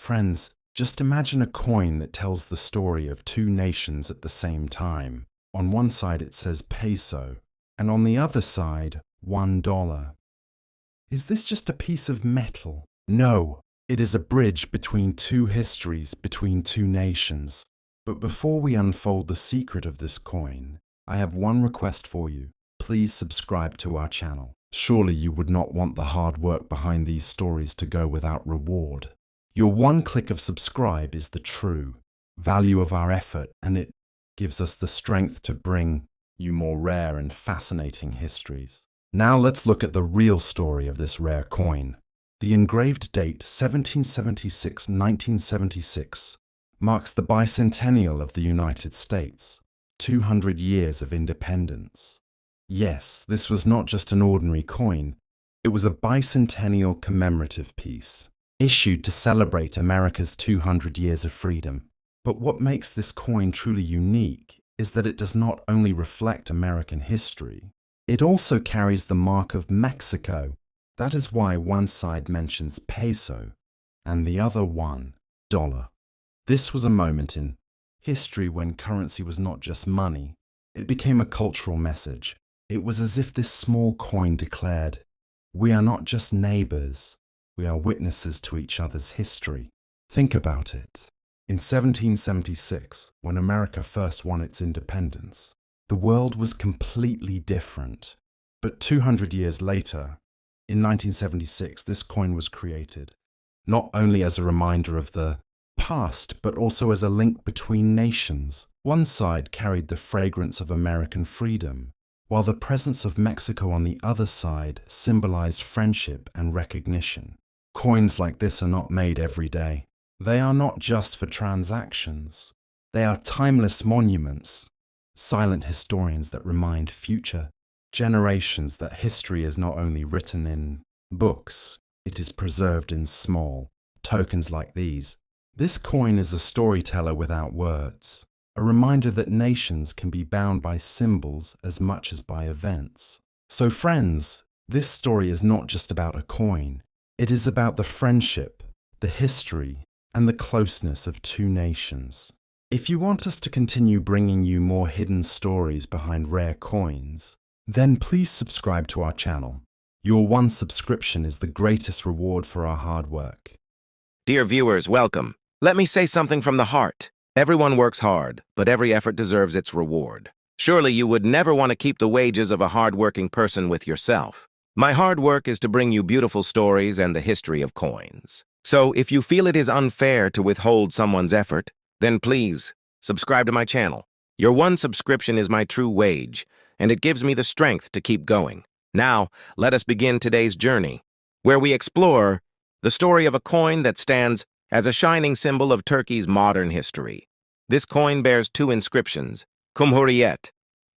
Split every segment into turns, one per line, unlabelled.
Friends, just imagine a coin that tells the story of two nations at the same time. On one side it says peso, and on the other side, $1. Is this just a piece of metal? No, it is a bridge between two histories, between two nations. But before we unfold the secret of this coin, I have one request for you. Please subscribe to our channel. Surely you would not want the hard work behind these stories to go without reward. Your one click of subscribe is the true value of our effort, and it gives us the strength to bring you more rare and fascinating histories. Now let's look at the real story of this rare coin. The engraved date 1776-1976 marks the bicentennial of the United States, 200 years of independence. Yes, this was not just an ordinary coin, it was a bicentennial commemorative piece, issued to celebrate America's 200 years of freedom. But what makes this coin truly unique is that it does not only reflect American history, it also carries the mark of Mexico. That is why one side mentions peso and the other $1. This was a moment in history when currency was not just money, it became a cultural message. It was as if this small coin declared, "We are not just neighbors, we are witnesses to each other's history." Think about it. In 1776, when America first won its independence, the world was completely different. But 200 years later, in 1976, this coin was created, not only as a reminder of the past, but also as a link between nations. One side carried the fragrance of American freedom, while the presence of Mexico on the other side symbolized friendship and recognition. Coins like this are not made every day. They are not just for transactions. They are timeless monuments, silent historians that remind future generations that history is not only written in books, it is preserved in small tokens like these. This coin is a storyteller without words, a reminder that nations can be bound by symbols as much as by events. So friends, this story is not just about a coin. It is about the friendship, the history, and the closeness of two nations. If you want us to continue bringing you more hidden stories behind rare coins, then please subscribe to our channel. Your one subscription is the greatest reward for our hard work.
Dear viewers, welcome. Let me say something from the heart. Everyone works hard, but every effort deserves its reward. Surely you would never want to keep the wages of a hard-working person with yourself. My hard work is to bring you beautiful stories and the history of coins. So if you feel it is unfair to withhold someone's effort, then please subscribe to my channel. Your one subscription is my true wage, and it gives me the strength to keep going. Now, let us begin today's journey, where we explore the story of a coin that stands as a shining symbol of Turkey's modern history. This coin bears two inscriptions, Cumhuriyet,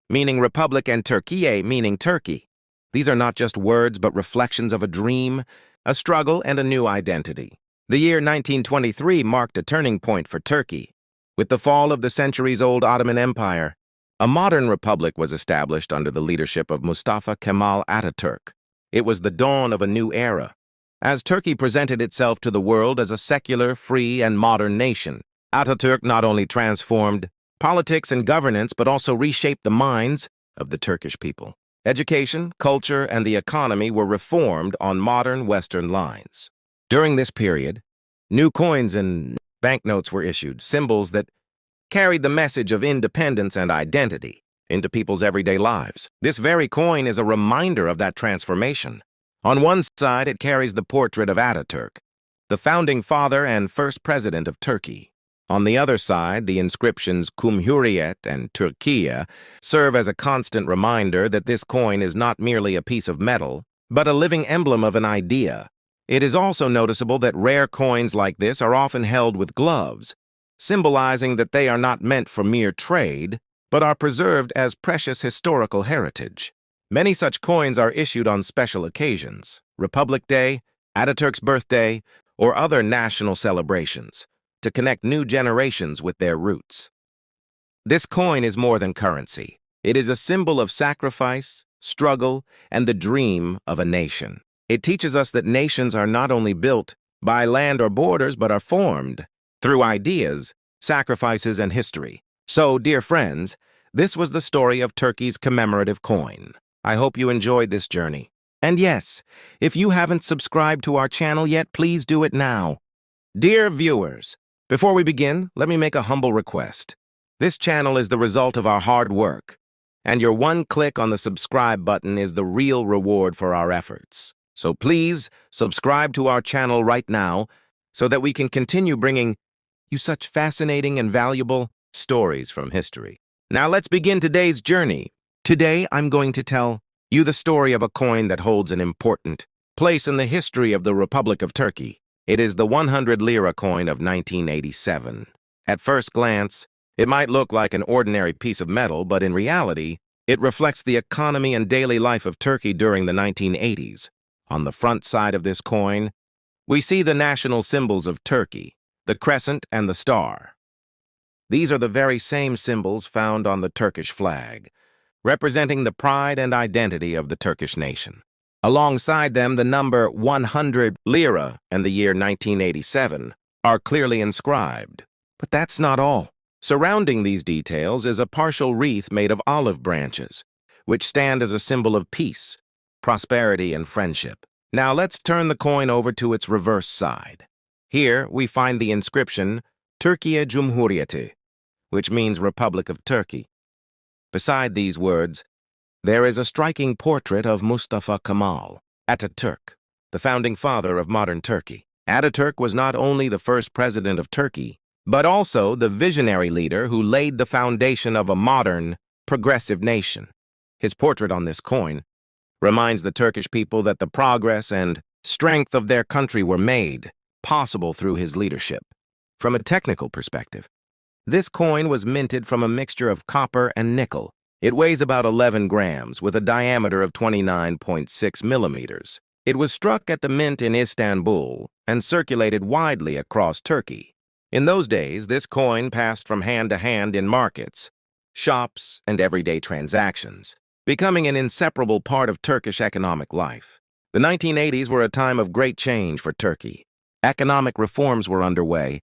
meaning Republic, and Türkiye, meaning Turkey. These are not just words, but reflections of a dream, a struggle, and a new identity. The year 1923 marked a turning point for Turkey. With the fall of the centuries-old Ottoman Empire, a modern republic was established under the leadership of Mustafa Kemal Atatürk. It was the dawn of a new era. As Turkey presented itself to the world as a secular, free, and modern nation, Atatürk not only transformed politics and governance, but also reshaped the minds of the Turkish people. Education, culture, and the economy were reformed on modern Western lines. During this period, new coins and banknotes were issued, symbols that carried the message of independence and identity into people's everyday lives. This very coin is a reminder of that transformation. On one side, it carries the portrait of Atatürk, the founding father and first president of Turkey. On the other side, the inscriptions Cumhuriyet and Türkiye serve as a constant reminder that this coin is not merely a piece of metal, but a living emblem of an idea. It is also noticeable that rare coins like this are often held with gloves, symbolizing that they are not meant for mere trade, but are preserved as precious historical heritage. Many such coins are issued on special occasions, Republic Day, Atatürk's birthday, or other national celebrations, to connect new generations with their roots. This coin is more than currency. It is a symbol of sacrifice, struggle, and the dream of a nation. It teaches us that nations are not only built, by land or borders, but are formed through ideas, sacrifices, and history. So, dear friends, this was the story of Turkey's commemorative coin. I hope you enjoyed this journey. And yes, if you haven't subscribed to our channel yet, please do it now. Dear viewers, before we begin, let me make a humble request. This channel is the result of our hard work, and your one click on the subscribe button is the real reward for our efforts. So please, subscribe to our channel right now so that we can continue bringing you such fascinating and valuable stories from history. Now let's begin today's journey. Today, I'm going to tell you the story of a coin that holds an important place in the history of the Republic of Turkey. It is the 100 lira coin of 1987. At first glance, it might look like an ordinary piece of metal, but in reality, it reflects the economy and daily life of Turkey during the 1980s. On the front side of this coin, we see the national symbols of Turkey, the crescent and the star. These are the very same symbols found on the Turkish flag, representing the pride and identity of the Turkish nation. Alongside them, the number 100 lira and the year 1987 are clearly inscribed. But that's not all. Surrounding these details is a partial wreath made of olive branches, which stand as a symbol of peace, prosperity, and friendship. Now let's turn the coin over to its reverse side. Here we find the inscription Türkiye Cumhuriyeti, which means Republic of Turkey. Beside these words, there is a striking portrait of Mustafa Kemal Atatürk, the founding father of modern Turkey. Atatürk was not only the first president of Turkey, but also the visionary leader who laid the foundation of a modern, progressive nation. His portrait on this coin reminds the Turkish people that the progress and strength of their country were made possible through his leadership. From a technical perspective, this coin was minted from a mixture of copper and nickel. It weighs about 11 grams with a diameter of 29.6 millimeters. It was struck at the mint in Istanbul and circulated widely across Turkey. In those days, this coin passed from hand to hand in markets, shops, and everyday transactions, becoming an inseparable part of Turkish economic life. The 1980s were a time of great change for Turkey. Economic reforms were underway,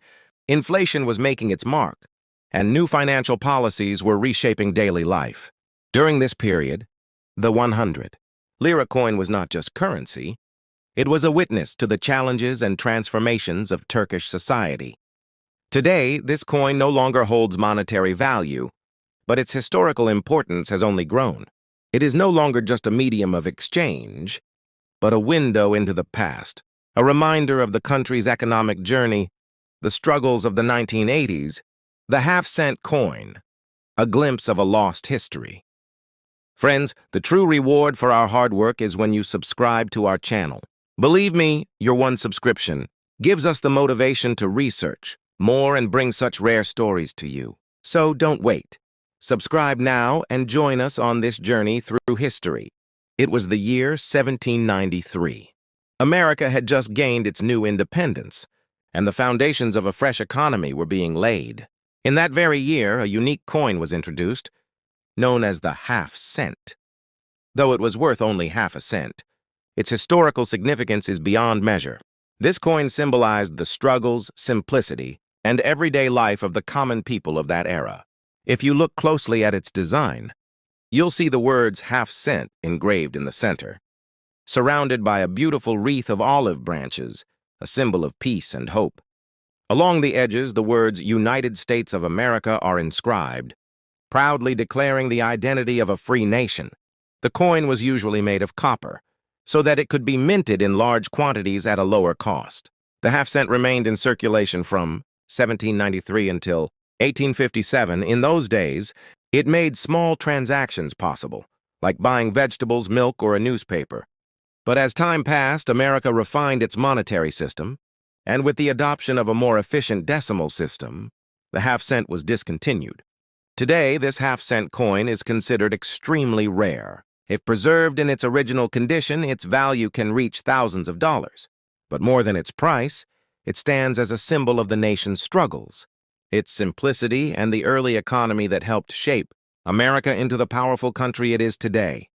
inflation was making its mark, and new financial policies were reshaping daily life. During this period, the 100 lira coin was not just currency, it was a witness to the challenges and transformations of Turkish society. Today, this coin no longer holds monetary value, but its historical importance has only grown. It is no longer just a medium of exchange, but a window into the past, a reminder of the country's economic journey, the struggles of the 1980s, the half-cent coin, a glimpse of a lost history. Friends, the true reward for our hard work is when you subscribe to our channel. Believe me, your one subscription gives us the motivation to research more and bring such rare stories to you. So don't wait. Subscribe now and join us on this journey through history. It was the year 1793. America had just gained its new independence, and the foundations of a fresh economy were being laid. In that very year, a unique coin was introduced, known as the half-cent. Though it was worth only half a cent, its historical significance is beyond measure. This coin symbolized the struggles, simplicity, and everyday life of the common people of that era. If you look closely at its design, you'll see the words half-cent engraved in the center, surrounded by a beautiful wreath of olive branches, a symbol of peace and hope. Along the edges, the words United States of America are inscribed, proudly declaring the identity of a free nation. The coin was usually made of copper, so that it could be minted in large quantities at a lower cost. The half-cent remained in circulation from 1793 until 1857. In those days, it made small transactions possible, like buying vegetables, milk, or a newspaper. But as time passed, America refined its monetary system, and with the adoption of a more efficient decimal system, the half-cent was discontinued. Today, this half-cent coin is considered extremely rare. If preserved in its original condition, its value can reach thousands of dollars. But more than its price, it stands as a symbol of the nation's struggles, its simplicity, and the early economy that helped shape America into the powerful country it is today.